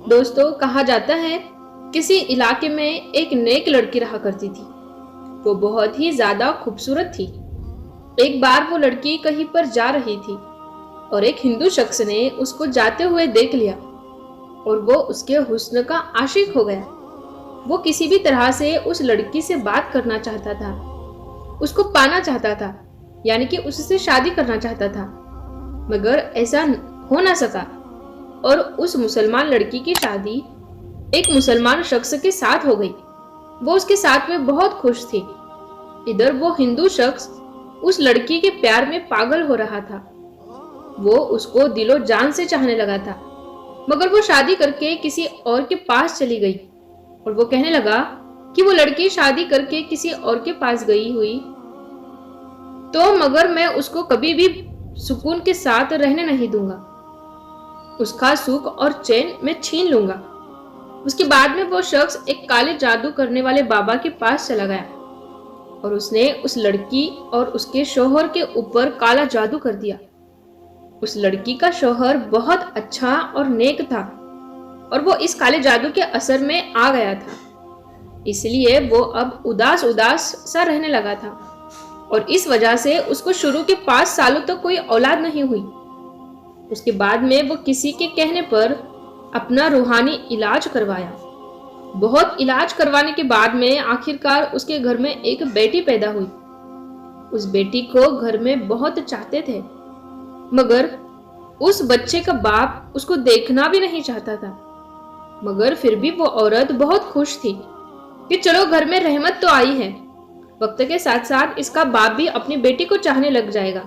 दोस्तों, कहा जाता है किसी इलाके में एक नेक लड़की रहा करती थी। वो बहुत ही ज्यादा खूबसूरत थी। एक बार वो लड़की कहीं पर जा रही थी और एक हिंदू शख्स ने उसको जाते हुए देख लिया और वो उसके हुस्न का आशिक हो गया। वो किसी भी तरह से उस लड़की से बात करना चाहता था, उसको पाना चाहता था, यानी कि उससे शादी करना चाहता था, मगर ऐसा हो ना सका और उस मुसलमान लड़की की शादी एक मुसलमान शख्स के साथ हो गई। वो उसके साथ में बहुत खुश थी। इधर वो हिंदू शख्स उस लड़की के प्यार में पागल हो रहा था। वो उसको दिलो जान से चाहने लगा था, मगर वो शादी करके किसी और के पास चली गई और वो कहने लगा कि वो लड़की शादी करके किसी और के पास गई हुई तो मगर मैं उसको कभी भी सुकून के साथ रहने नहीं दूंगा। उसका सुख और चैन मैं छीन लूंगा। उसके बाद में वो शख्स एक काले जादू करने वाले बाबा के पास चला गया और उसने उस लड़की और उसके शौहर के ऊपर काला जादू कर दिया। उस लड़की का शौहर बहुत अच्छा और नेक था और वो इस काले जादू के असर में आ गया था, इसलिए वो अब उदास उदास सा रहने लगा था और इस वजह से उसको शुरू के 5 सालों तक कोई औलाद नहीं हुई। उसके बाद में वो किसी के कहने पर अपना रूहानी इलाज करवाया। बहुत इलाज करवाने के बाद में आखिरकार उसके घर में एक बेटी पैदा हुई। उस बेटी को घर में बहुत चाहते थे, मगर उस बच्चे का बाप उसको देखना भी नहीं चाहता था। मगर फिर भी वो औरत बहुत खुश थी कि चलो घर में रहमत तो आई है। वक्त के साथ साथ इसका बाप भी अपनी बेटी को चाहने लग जाएगा।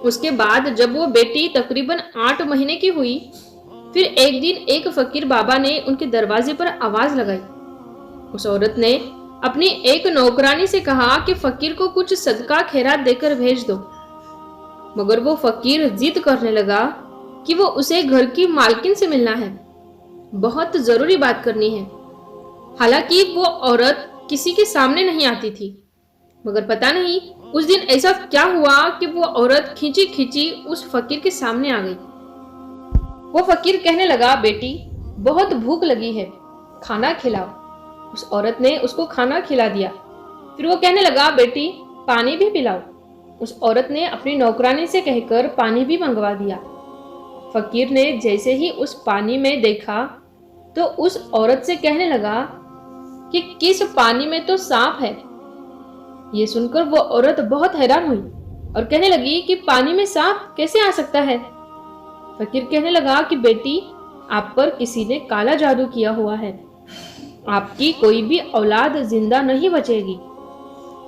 उसके बाद जब वो बेटी तकरीबन 8 महीने की हुई, फिर एक दिन एक फकीर बाबा ने उनके दरवाजे पर आवाज लगाई। उस औरत ने अपनी एक नौकरानी से कहा कि फकीर को कुछ सदका खैरात देकर भेज दो, मगर वो फकीर जिद करने लगा कि वो उसे घर की मालकिन से मिलना है, बहुत जरूरी बात करनी है। हालांकि वो औरत किसी के सामने नहीं आती थी, मगर पता नहीं उस दिन ऐसा क्या हुआ कि वो औरत खींची खींची उस फकीर के सामने आ गई। वो फकीर कहने लगा, बेटी बहुत भूख लगी है, खाना खिलाओ। उस औरत ने उसको खाना खिला दिया। फिर वो कहने लगा, बेटी पानी भी पिलाओ। उस औरत ने अपनी नौकरानी से कहकर पानी भी मंगवा दिया। फकीर ने जैसे ही उस पानी में देखा तो उस औरत से कहने लगा कि किस पानी में तो सांप है। ये सुनकर वो औरत बहुत हैरान हुई और कहने लगी कि पानी में सांप कैसे आ सकता है। फकीर कहने लगा कि बेटी आप पर किसी ने काला जादू किया हुआ है, आपकी कोई भी औलाद जिंदा नहीं बचेगी।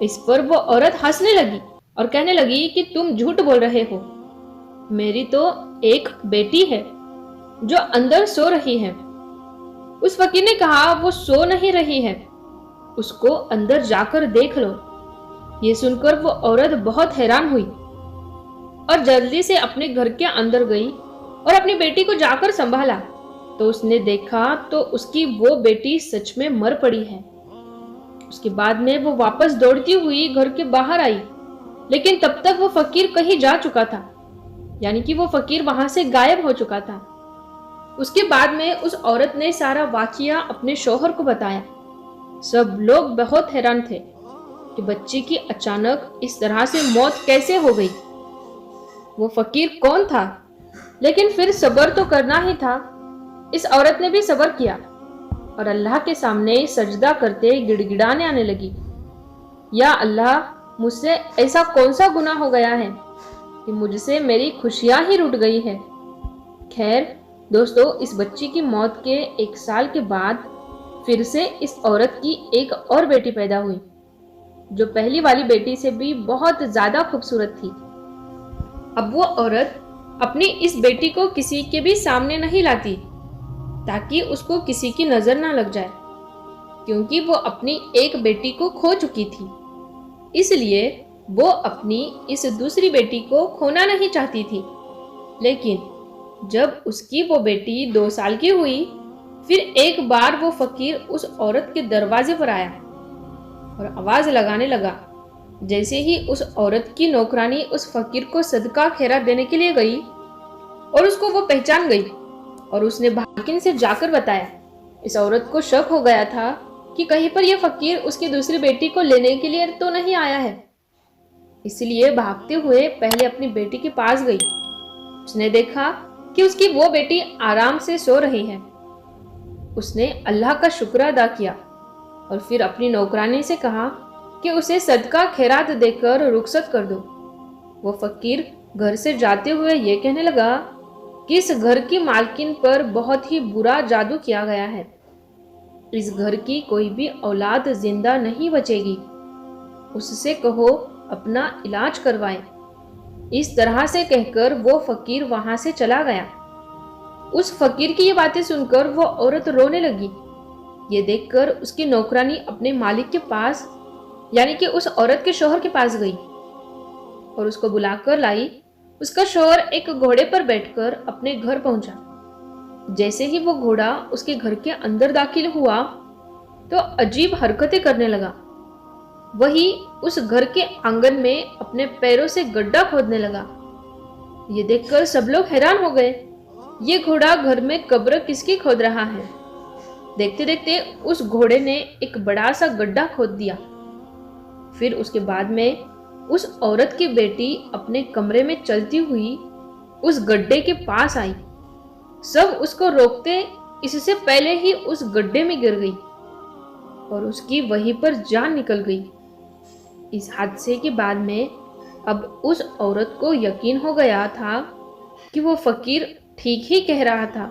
इस पर वो औरत हंसने लगी और कहने लगी कि तुम झूठ बोल रहे हो, मेरी तो एक बेटी है जो अंदर सो रही है। उस फकीर ने कहा, वो सो नहीं रही है, उसको अंदर जाकर देख लो। ये सुनकर वो औरत बहुत हैरान हुई और जल्दी से अपने घर के अंदर गई और अपनी बेटी को जाकर संभाला तो उसने देखा तो उसकी वो बेटी सच में मर पड़ी है। उसके बाद में वो वापस दौड़ती हुई घर के बाहर आई, लेकिन तब तक वो फकीर कहीं जा चुका था, यानी कि वो फकीर वहां से गायब हो चुका था। उसके बाद में उस औरत ने सारा वाकया अपने शौहर को बताया। सब लोग बहुत हैरान थे कि बच्चे की अचानक इस तरह से मौत कैसे हो गई। वो फकीर कौन था, लेकिन फिर सब्र तो करना ही था। इस औरत ने भी सब्र किया और अल्लाह के सामने सजदा करते गिड़गिड़ाने आने लगी, या अल्लाह मुझसे ऐसा कौन सा गुनाह हो गया है कि मुझसे मेरी खुशियां ही रुट गई है। खैर दोस्तों, इस बच्ची की मौत के 1 साल के बाद फिर से इस औरत की एक और बेटी पैदा हुई, जो पहली वाली बेटी से भी बहुत ज्यादा खूबसूरत थी। अब वो औरत अपनी इस बेटी को किसी के भी सामने नहीं लाती ताकि उसको किसी की नजर ना लग जाए, क्योंकि वो अपनी एक बेटी को खो चुकी थी। इसलिए वो अपनी इस दूसरी बेटी को खोना नहीं चाहती थी। लेकिन जब उसकी वो बेटी 2 साल की हुई, फिर एक बार वो फकीर उस औरत के दरवाजे पर आया और आवाज लगाने लगा। जैसे ही उस औरत की नौकरानी उस फकीर को सदका खैरात देने के लिए गई और उसको वो पहचान गई, और उसने भागिन से जाकर बताया। इस औरत को शक हो गया था कि कहीं पर यह फकीर उसकी दूसरी बेटी को लेने के लिए तो नहीं आया है, इसलिए भागते हुए पहले अपनी बेटी के पास गई। उसने देखा कि उसकी वो बेटी आराम से सो रही है। उसने अल्लाह का शुक्र अदा किया और फिर अपनी नौकरानी से कहा कि उसे सदका खैरात देकर रुखसत कर दो। वो फकीर घर से जाते हुए ये कहने लगा कि इस घर की मालकिन पर बहुत ही बुरा जादू किया गया है। इस घर की कोई भी औलाद जिंदा नहीं बचेगी। उससे कहो अपना इलाज करवाए। इस तरह से कहकर वो फकीर वहां से चला गया। उस फकीर की ये बातें सुनकर वो औरत रोने लगी। ये देखकर उसकी नौकरानी अपने मालिक के पास यानी कि उस औरत के शौहर के पास गई और उसको बुलाकर लाई। उसका शौहर एक घोड़े पर बैठकर अपने घर पहुंचा। जैसे ही वो घोड़ा उसके घर के अंदर दाखिल हुआ तो अजीब हरकतें करने लगा। वही उस घर के आंगन में अपने पैरों से गड्ढा खोदने लगा। ये देखकर सब लोग हैरान हो गए। ये घोड़ा घर में कब्र किसकी खोद रहा है? देखते देखते उस घोड़े ने एक बड़ा सा गड्ढा खोद दिया। फिर उसके बाद में उस औरत की बेटी अपने कमरे में चलती हुई उस गड्ढे के पास आई। सब उसको रोकते इससे पहले ही उस गड्ढे में गिर गई और उसकी वहीं पर जान निकल गई। इस हादसे के बाद में अब उस औरत को यकीन हो गया था कि वो फकीर ठीक ही कह रहा था।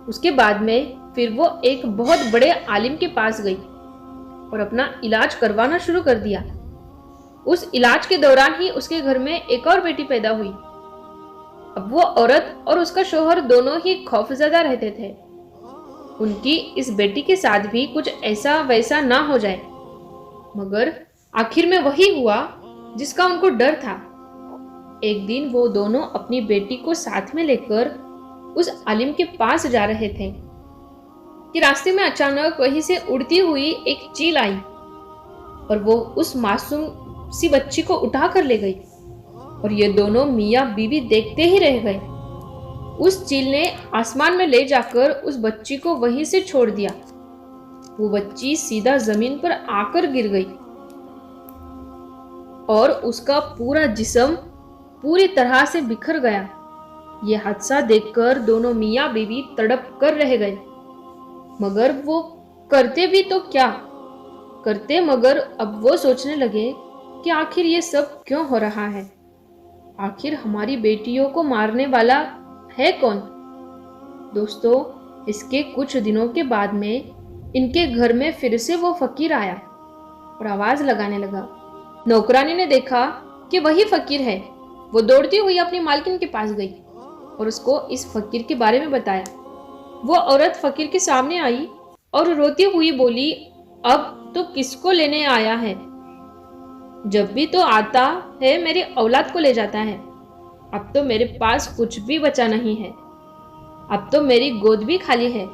उसके बाद में फिर वो एक बहुत बड़े आलिम के पास गई और अपना इलाज करवाना शुरू कर दिया। उस इलाज के दौरान ही उसके घर में एक और बेटी पैदा हुई। अब वो औरत और उसका शौहर दोनों ही खौफजदा रहते थे। उनकी इस बेटी के साथ भी कुछ ऐसा वैसा ना हो जाए, मगर आखिर में वही हुआ जिसका उनको डर था। एक दिन वो दोनों अपनी बेटी को साथ में लेकर उस आलिम के पास जा रहे थे कि रास्ते में अचानक वहीं से उड़ती हुई एक चील आई और वो उस मासूम सी बच्ची को उठा कर ले गई और ये दोनों मियाँ बीवी देखते ही रह गए। उस चील ने आसमान में ले जाकर उस बच्ची को वहीं से छोड़ दिया। वो बच्ची सीधा जमीन पर आकर गिर गई और उसका पूरा जिस्म पूरी तरह से बिखर गया। ये हादसा देखकर दोनों मियाँ बीवी तड़प कर रह गए, मगर वो करते भी तो क्या करते। मगर अब वो सोचने लगे कि आखिर ये सब क्यों हो रहा है? आखिर हमारी बेटियों को मारने वाला है कौन? दोस्तों, इसके कुछ दिनों के बाद में इनके घर में फिर से वो फकीर आया और आवाज लगाने लगा। नौकरानी ने देखा कि वही फकीर है। वो दौड़ती हुई अपनी मालकिन के पास गई और उसको इस फकीर के बारे में बताया। वो औरत फकीर के सामने आई और रोती हुई बोली, अब तो किसको लेने आया है? जब भी तो आता है मेरी औलाद को ले जाता है। अब तो मेरे पास कुछ भी बचा नहीं है। अब तो मेरी गोद भी खाली है।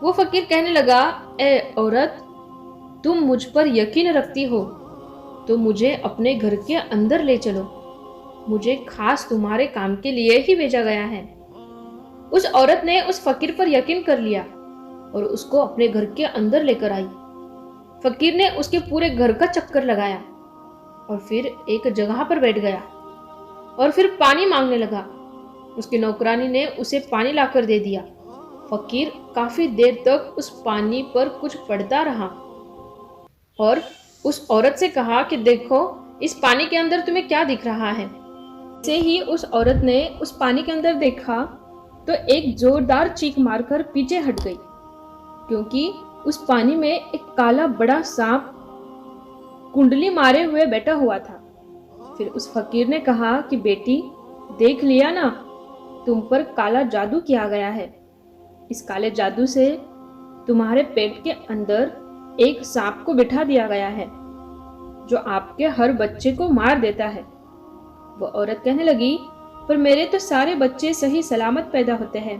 वो फकीर कहने लगा, ए औरत, तुम मुझ पर यकीन रखती हो तो मुझे अपने घर के अंदर ले चलो। मुझे खास तुम्हारे काम के लिए ही भेजा गया है। उस औरत ने उस फकीर पर यकीन कर लिया और उसको अपने घर के अंदर लेकर आई। फकीर ने उसके पूरे घर का चक्कर लगाया और फिर एक जगह पर बैठ गया और फिर पानी मांगने लगा। उसकी नौकरानी ने उसे पानी लाकर दे दिया। फकीर काफी देर तक उस पानी पर कुछ पढ़ता रहा और उस औरत से कहा कि देखो, इस पानी के अंदर तुम्हें क्या दिख रहा है? से ही उस औरत ने उस पानी के अंदर देखा तो एक जोरदार चीख मारकर पीछे हट गई, क्योंकि उस पानी में एक काला बड़ा सांप कुंडली मारे हुए बैठा हुआ था। फिर उस फकीर ने कहा कि बेटी, देख लिया ना, तुम पर काला जादू किया गया है। इस काले जादू से तुम्हारे पेट के अंदर एक सांप को बिठा दिया गया है जो आपके हर बच्चे को मार देता है। वो औरत कहने लगी, पर मेरे तो सारे बच्चे सही सलामत पैदा होते हैं।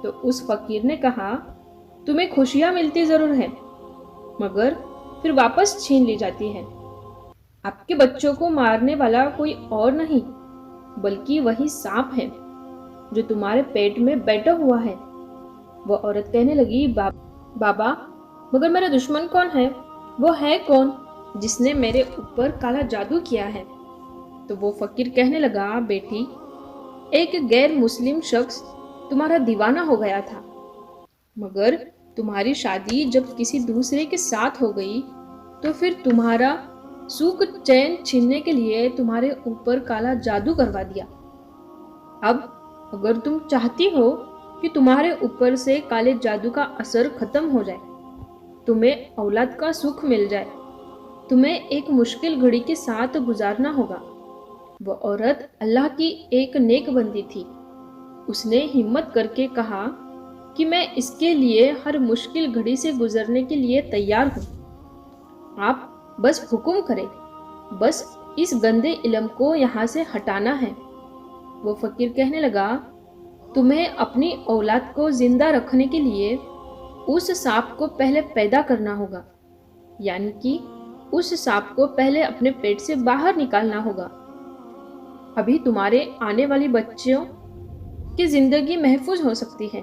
तो उस फकीर ने कहा, तुम्हें खुशियां मिलती जरूर है, मगर फिर वापस छीन ली जाती है। आपके बच्चों को मारने वाला कोई और नहीं बल्कि वही सांप है। जो तुम्हारे पेट में बैठा हुआ है। वो औरत कहने लगी, बाबा, मगर मेरा दुश्मन कौन है? वो है कौन जिसने मेरे ऊपर काला जादू किया है? तो वो फकीर कहने लगा, बेटी, एक गैर मुस्लिम शख्स तुम्हारा दीवाना हो गया था, मगर तुम्हारी शादी जब किसी दूसरे के साथ हो गई तो फिर तुम्हारा सुख चैन छीनने के लिए तुम्हारे ऊपर काला जादू करवा दिया। अब अगर तुम चाहती हो कि तुम्हारे ऊपर से काले जादू का असर खत्म हो जाए, तुम्हें औलाद का सुख मिल जाए, तुम्हें एक मुश्किल घड़ी के साथ गुजारना होगा। वो औरत अल्लाह की एक नेक बंदी थी। उसने हिम्मत करके कहा कि मैं इसके लिए हर मुश्किल घड़ी से गुजरने के लिए तैयार हूँ। आप बस हुक्म करें, बस इस गंदे इल्म को यहाँ से हटाना है। वो फकीर कहने लगा, तुम्हें अपनी औलाद को जिंदा रखने के लिए उस सांप को पहले पैदा करना होगा, यानी कि उस सांप को पहले अपने पेट से बाहर निकालना होगा। अभी तुम्हारे आने वाली बच्चियों की जिंदगी महफूज हो सकती है।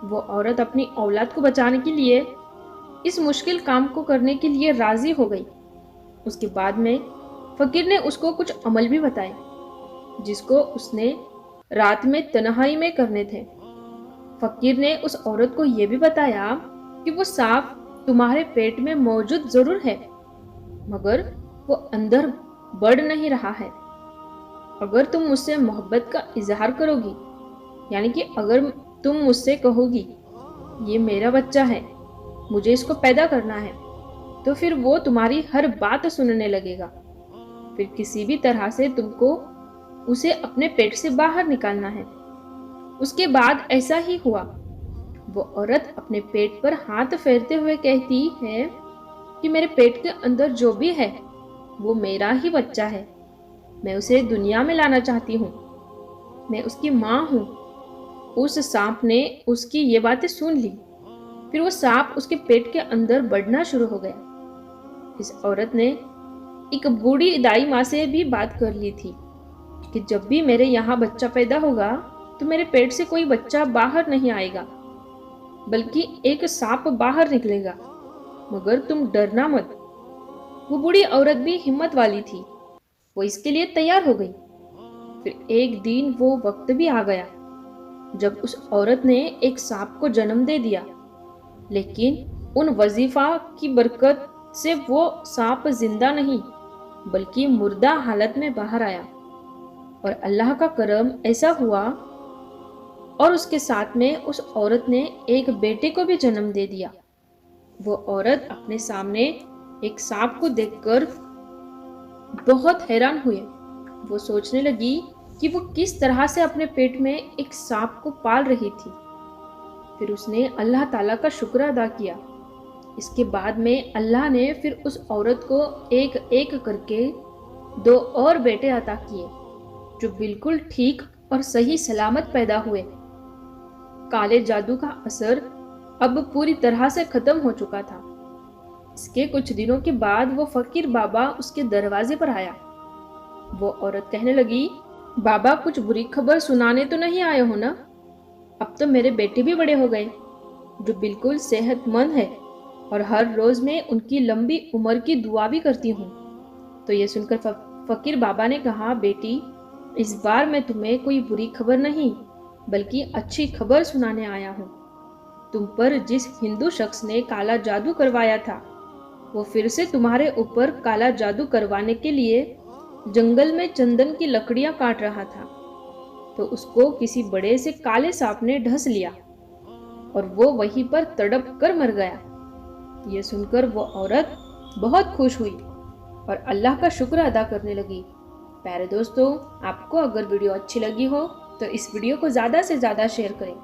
वो औरत अपनी औलाद को बचाने के लिए इस मुश्किल काम को करने के लिए राजी हो गई। उसके बाद में फकीर ने उसको कुछ अमल भी बताए जिसको उसने रात में तन्हाई में करने थे। फकीर ने उस औरत को यह भी बताया कि वो सांप तुम्हारे पेट में मौजूद जरूर है, मगर वो अंदर बढ़ नहीं रहा है। अगर तुम मुझसे मोहब्बत का इजहार करोगी, यानी कि अगर तुम मुझसे कहोगी ये मेरा बच्चा है, मुझे इसको पैदा करना है, तो फिर वो तुम्हारी हर बात सुनने लगेगा। फिर किसी भी तरह से तुमको उसे अपने पेट से बाहर निकालना है। उसके बाद ऐसा ही हुआ। वो औरत अपने पेट पर हाथ फेरते हुए कहती है कि मेरे पेट के अंदर जो भी है वो मेरा ही बच्चा है। मैं उसे दुनिया में लाना चाहती हूँ। मैं उसकी माँ हूँ। उस सांप ने उसकी ये बातें सुन ली। फिर वो सांप उसके पेट के अंदर बढ़ना शुरू हो गया। इस औरत ने एक बूढ़ी दाई माँ से भी बात कर ली थी कि जब भी मेरे यहाँ बच्चा पैदा होगा तो मेरे पेट से कोई बच्चा बाहर नहीं आएगा, बल्कि एक सांप बाहर निकलेगा, मगर तुम डरना मत। वो बूढ़ी औरत भी हिम्मत वाली थी। वो इसके लिए तैयार हो गई। फिर एक दिन वो वक्त भी आ गया जब उस औरत ने एक सांप को जन्म दे दिया, लेकिन उन वजीफा की बरकत से वो सांप जिंदा नहीं बल्कि मुर्दा हालत में बाहर आया। और अल्लाह का करम ऐसा हुआ और उसके साथ में उस औरत ने एक बेटे को भी जन्म दे दिया। वो औरत अपने सामने एक सांप को देखकर बहुत हैरान हुई। वो सोचने लगी कि वो किस तरह से अपने पेट में एक सांप को पाल रही थी। फिर उसने अल्लाह ताला का शुक्र अदा किया। इसके बाद में अल्लाह ने फिर उस औरत को एक एक करके 2 और बेटे अता किए जो बिल्कुल ठीक और सही सलामत पैदा हुए। काले जादू का असर अब पूरी तरह से खत्म हो चुका था। इसके कुछ दिनों के बाद वो फकीर बाबा उसके दरवाजे पर आया। वो औरत कहने लगी, बाबा, कुछ बुरी खबर सुनाने तो नहीं आए हो ना? अब तो मेरे बेटे भी बड़े हो गए जो बिल्कुल सेहतमंद है और हर रोज मैं उनकी लंबी उम्र की दुआ भी करती हूँ। तो ये सुनकर फकीर बाबा ने कहा, बेटी, इस बार मैं तुम्हें कोई बुरी खबर नहीं बल्कि अच्छी खबर सुनाने आया हूँ। तुम पर जिस हिंदू शख्स ने काला जादू करवाया था वो फिर से तुम्हारे ऊपर काला जादू करवाने के लिए जंगल में चंदन की लकड़ियां काट रहा था, तो उसको किसी बड़े से काले सांप ने ढस लिया और वो वहीं पर तड़प कर मर गया। ये सुनकर वो औरत बहुत खुश हुई और अल्लाह का शुक्र अदा करने लगी। प्यारे दोस्तों, आपको अगर वीडियो अच्छी लगी हो तो इस वीडियो को ज़्यादा से ज़्यादा शेयर करें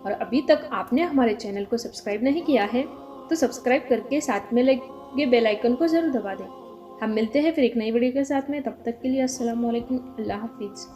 और अभी तक आपने हमारे चैनल को सब्सक्राइब नहीं किया है तो सब्सक्राइब करके साथ में लगे बेल आइकन को ज़रूर दबा दें। हम मिलते हैं फिर एक नई वीडियो के साथ में। तब तक के लिए अस्सलाम वालेकुम, अल्लाह हाफिज़।